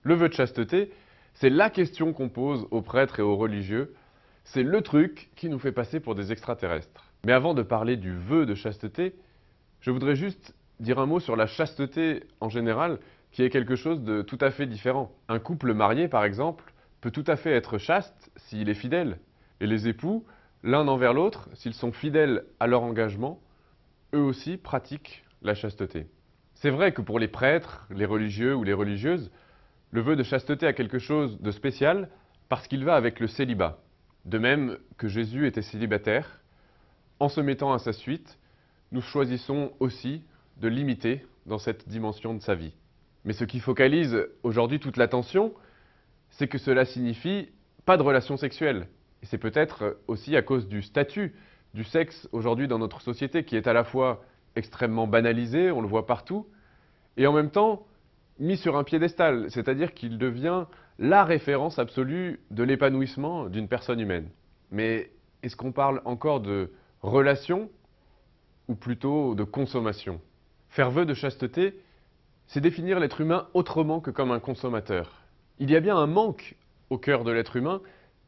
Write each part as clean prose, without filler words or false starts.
Le vœu de chasteté, c'est la question qu'on pose aux prêtres et aux religieux. C'est le truc qui nous fait passer pour des extraterrestres. Mais avant de parler du vœu de chasteté, je voudrais juste dire un mot sur la chasteté en général, qui est quelque chose de tout à fait différent. Un couple marié, par exemple, peut tout à fait être chaste s'il est fidèle. Et les époux, l'un envers l'autre, s'ils sont fidèles à leur engagement, eux aussi pratiquent la chasteté. C'est vrai que pour les prêtres, les religieux ou les religieuses, le vœu de chasteté a quelque chose de spécial parce qu'il va avec le célibat. De même que Jésus était célibataire, en se mettant à sa suite, nous choisissons aussi de l'imiter dans cette dimension de sa vie. Mais ce qui focalise aujourd'hui toute l'attention, c'est que cela signifie pas de relation sexuelle. Et c'est peut-être aussi à cause du statut du sexe aujourd'hui dans notre société qui est à la fois extrêmement banalisé, on le voit partout, et en même temps mis sur un piédestal, c'est-à-dire qu'il devient la référence absolue de l'épanouissement d'une personne humaine. Mais est-ce qu'on parle encore de relation ou plutôt de consommation? Faire vœu de chasteté, c'est définir l'être humain autrement que comme un consommateur. Il y a bien un manque au cœur de l'être humain,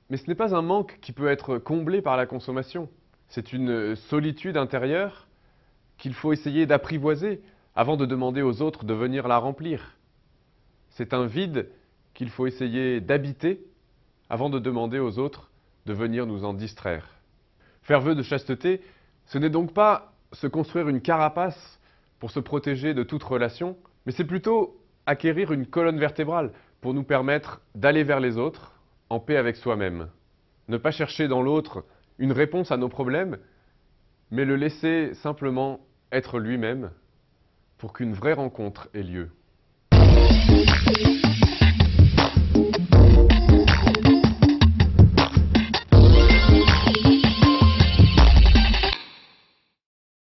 mais ce n'est pas un manque qui peut être comblé par la consommation. C'est une solitude intérieure qu'il faut essayer d'apprivoiser avant de demander aux autres de venir la remplir. C'est un vide qu'il faut essayer d'habiter avant de demander aux autres de venir nous en distraire. Faire vœu de chasteté, ce n'est donc pas se construire une carapace pour se protéger de toute relation, mais c'est plutôt acquérir une colonne vertébrale pour nous permettre d'aller vers les autres en paix avec soi-même. Ne pas chercher dans l'autre une réponse à nos problèmes, mais le laisser simplement être lui-même pour qu'une vraie rencontre ait lieu.